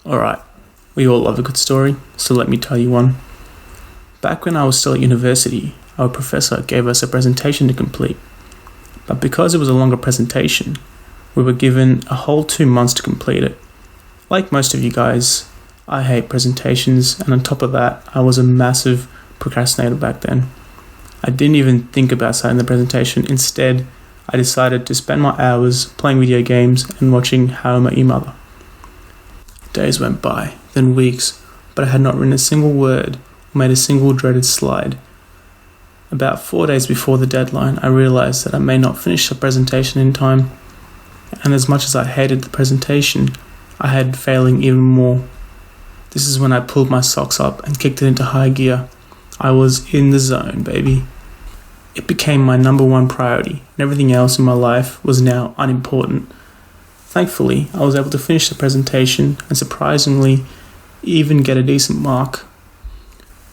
Alright, we all love a good story, so let me tell you one. Back when I was still at university, our professor gave us a presentation to complete. But because it was a longer presentation, we were given a whole 2 months to complete it. Like most of you guys, I hate presentations, and on top of that, I was a massive procrastinator back then. I didn't even think about starting the presentation. Instead, I decided to spend my hours playing video games and watching How I Met Your Mother. Days went by, then weeks, but I had not written a single word or made a single dreaded slide. About 4 days before the deadline, I realized that I may not finish the presentation in time, and as much as I hated the presentation, I had failing even more. This is when I pulled my socks up and kicked it into high gear. I was in the zone, baby. It became my number one priority, and everything else in my life was now unimportant. Thankfully, I was able to finish the presentation and surprisingly even get a decent mark.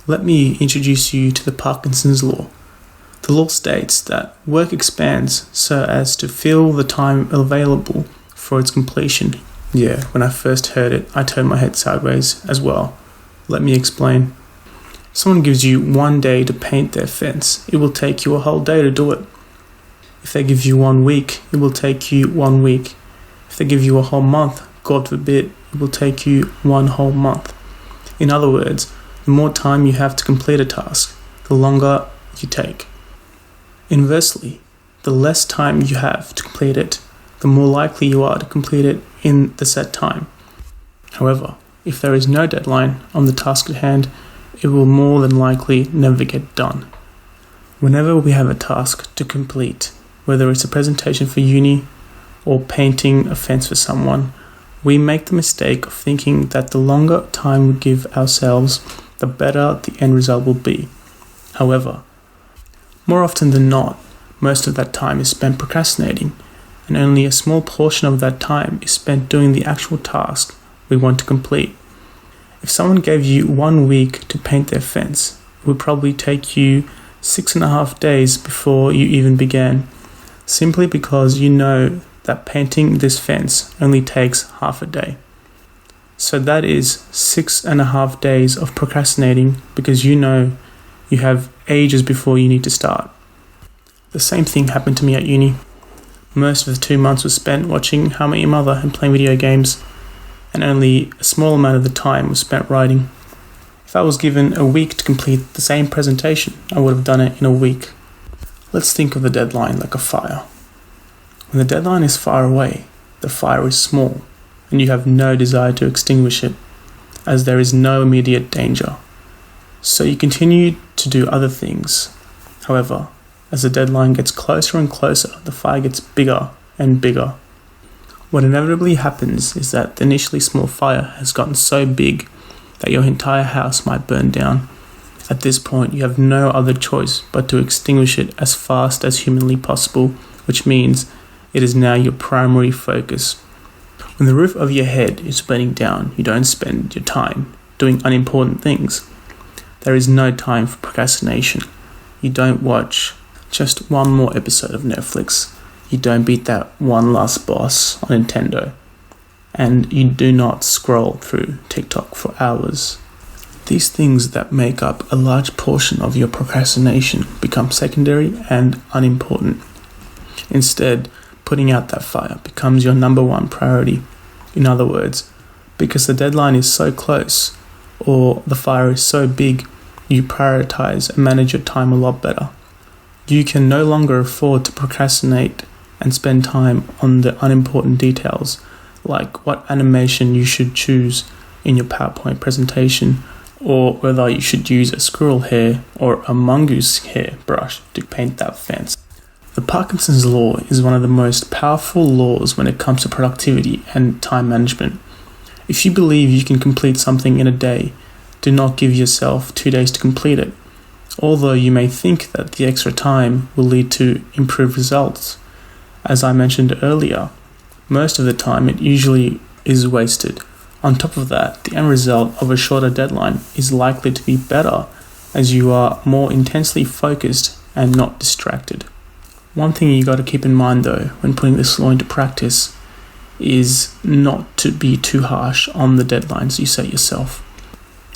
Let me introduce you to the Parkinson's law. The law states that work expands so as to fill the time available for its completion. Yeah, when I first heard it, I turned my head sideways as well. Let me explain. Someone gives you 1 day to paint their fence. It will take you a whole day to do it. If they give you 1 week, it will take you 1 week. If they give you a whole month, God forbid, it will take you 1 whole month. In other words, the more time you have to complete a task, the longer you take. Inversely, the less time you have to complete it, the more likely you are to complete it in the set time. However, if there is no deadline on the task at hand, it will more than likely never get done. Whenever we have a task to complete, whether it's a presentation for uni or painting a fence for someone, we make the mistake of thinking that the longer time we give ourselves, the better the end result will be. However, more often than not, most of that time is spent procrastinating, and only a small portion of that time is spent doing the actual task we want to complete. If someone gave you 1 week to paint their fence, it would probably take you 6.5 days before you even began, simply because you know that painting this fence only takes half a day. So that is 6.5 days of procrastinating because you know you have ages before you need to start. The same thing happened to me at uni. Most of the 2 months was spent watching How I Met Your Mother and playing video games, and only a small amount of the time was spent writing. If I was given a week to complete the same presentation, I would have done it in a week. Let's think of the deadline like a fire. When the deadline is far away, the fire is small, and you have no desire to extinguish it, as there is no immediate danger. So you continue to do other things. However, as the deadline gets closer and closer, the fire gets bigger and bigger. What inevitably happens is that the initially small fire has gotten so big that your entire house might burn down. At this point, you have no other choice but to extinguish it as fast as humanly possible, which means it is now your primary focus. When the roof of your head is burning down, you don't spend your time doing unimportant things. There is no time for procrastination. You don't watch just one more episode of Netflix. You don't beat that one last boss on Nintendo. And you do not scroll through TikTok for hours. These things that make up a large portion of your procrastination become secondary and unimportant. Instead, putting out that fire becomes your number one priority. In other words, because the deadline is so close or the fire is so big, you prioritize and manage your time a lot better. You can no longer afford to procrastinate and spend time on the unimportant details, like what animation you should choose in your PowerPoint presentation, or whether you should use a squirrel hair or a mongoose hair brush to paint that fence. The Parkinson's law is one of the most powerful laws when it comes to productivity and time management. If you believe you can complete something in a day, do not give yourself 2 days to complete it. Although you may think that the extra time will lead to improved results, as I mentioned earlier, most of the time it usually is wasted. On top of that, the end result of a shorter deadline is likely to be better as you are more intensely focused and not distracted. One thing you got to keep in mind though when putting this law into practice is not to be too harsh on the deadlines you set yourself.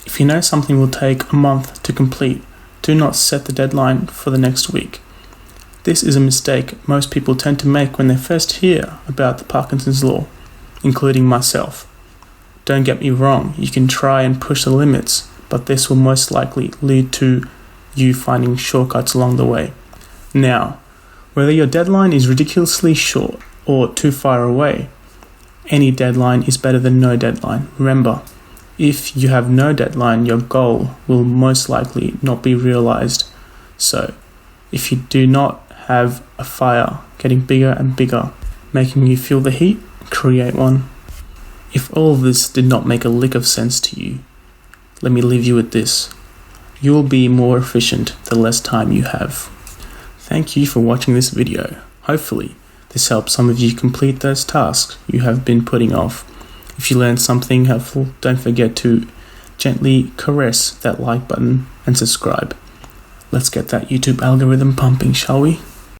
If you know something will take a month to complete, do not set the deadline for the next week. This is a mistake most people tend to make when they first hear about the Parkinson's law, including myself. Don't get me wrong, you can try and push the limits, but this will most likely lead to you finding shortcuts along the way. Now, whether your deadline is ridiculously short or too far away, any deadline is better than no deadline. Remember, if you have no deadline, your goal will most likely not be realized. So, if you do not have a fire getting bigger and bigger, making you feel the heat, create one. If all of this did not make a lick of sense to you, let me leave you with this. You will be more efficient the less time you have. Thank you for watching this video. Hopefully, this helps some of you complete those tasks you have been putting off. If you learned something helpful, don't forget to gently caress that like button and subscribe. Let's get that YouTube algorithm pumping, shall we?